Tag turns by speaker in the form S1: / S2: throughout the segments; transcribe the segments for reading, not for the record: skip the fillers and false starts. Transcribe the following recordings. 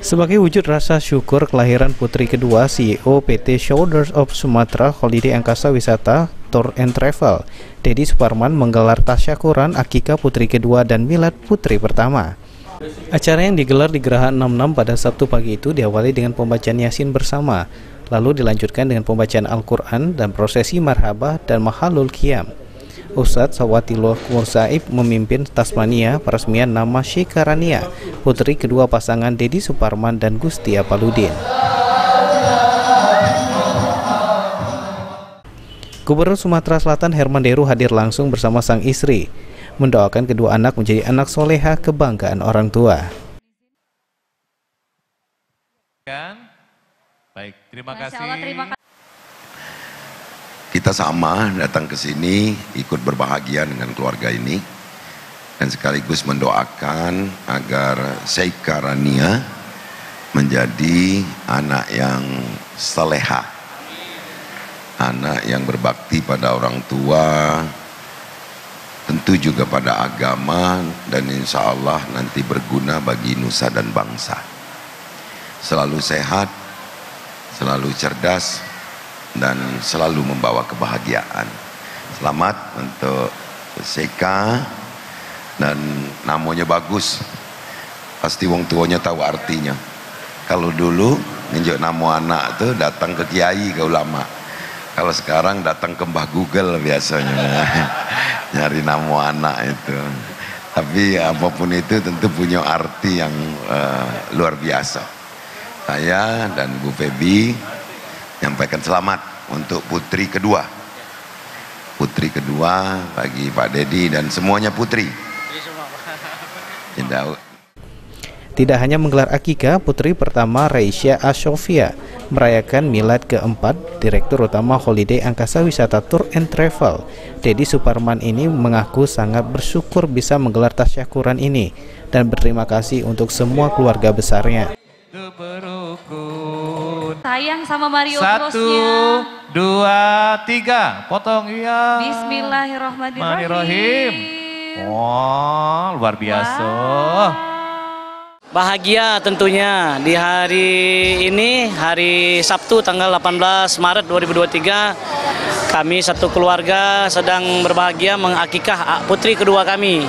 S1: Sebagai wujud rasa syukur kelahiran putri kedua, CEO PT Shoulders of Sumatra Holiday Angkasa Wisata Tour and Travel, Deddy Suparman menggelar tasyakuran akikah putri kedua dan milad putri pertama. Acara yang digelar di Geraha 66 pada Sabtu pagi itu diawali dengan pembacaan Yasin bersama, lalu dilanjutkan dengan pembacaan Al-Quran dan prosesi marhabah dan mahalul qiyam. Ustadz Sawatillah Mursaib memimpin tasmania peresmian nama Syikarania, putri kedua pasangan Deddy Suparman dan Gusti Apaludin. Gubernur Sumatera Selatan Herman Deru hadir langsung bersama sang istri, mendoakan kedua anak menjadi anak soleha kebanggaan orang tua.
S2: Baik, terima kasih.
S3: Kita sama datang ke sini ikut berbahagia dengan keluarga ini dan sekaligus mendoakan agar Syikarania menjadi anak yang saleha, anak yang berbakti pada orang tua, tentu juga pada agama, dan insya Allah nanti berguna bagi nusa dan bangsa. Selalu sehat, selalu cerdas, dan selalu membawa kebahagiaan. Selamat untuk Seka, dan namanya bagus. Pasti wong tuanya tahu artinya. Kalau dulu nunjuk nama anak tuh datang ke kiai, ke ulama. Kalau sekarang datang ke Mbah Google biasanya nyari nama anak itu. Tapi apapun itu tentu punya arti yang luar biasa. Saya dan Bu Febi menyampaikan selamat untuk putri kedua bagi Pak Deddy dan semuanya putri.
S1: Tidak hanya menggelar akikah, putri pertama Raisya Ashofia merayakan milad keempat Direktur Utama Holiday Angkasa Wisata Tour and Travel. Deddy Suparman ini mengaku sangat bersyukur bisa menggelar tasyakuran ini dan berterima kasih untuk semua keluarga besarnya.
S4: Sayang sama Mario
S2: Brosnya. 1, 2, 3, potong ya.
S4: Bismillahirrahmanirrahim.
S2: Wow, luar biasa.
S5: Bahagia tentunya di hari ini, hari Sabtu tanggal 18 Maret 2023, kami satu keluarga sedang berbahagia mengakikah putri kedua kami,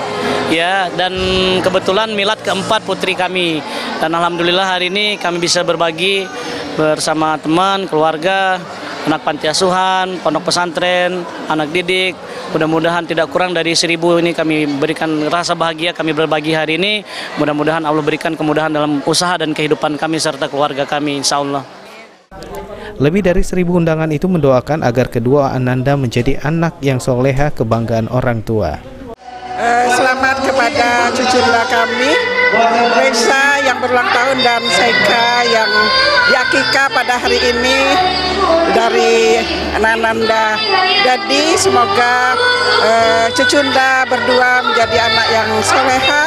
S5: ya, dan kebetulan milad keempat putri kami. Dan alhamdulillah hari ini kami bisa berbagi bersama teman, keluarga, anak panti asuhan, pondok pesantren, anak didik. Mudah-mudahan tidak kurang dari 1000 ini kami berikan rasa bahagia kami berbagi hari ini. Mudah-mudahan Allah berikan kemudahan dalam usaha dan kehidupan kami serta keluarga kami, insya Allah.
S1: Lebih dari 1000 undangan itu mendoakan agar kedua ananda menjadi anak yang soleha kebanggaan orang tua.
S6: Selamat kepada cucunya kami, Reza yang berulang tahun dan Seka yang diakikah pada hari ini dari Ananda. Jadi semoga cucunda berdua menjadi anak yang soleha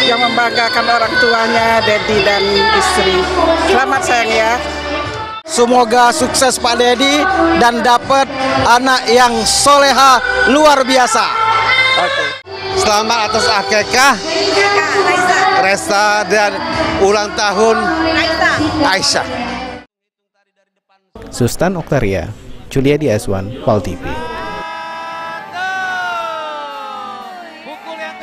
S6: yang membanggakan orang tuanya, Deddy dan istri. Selamat sayang ya.
S7: Semoga sukses Pak Deddy dan dapat anak yang soleha luar biasa. Oke. Selamat atas akikah Reza dan ulang tahun Aisyah.
S1: Sustan Oktaria, Juliadi Aswan, PAL TV.
S2: Pukul yang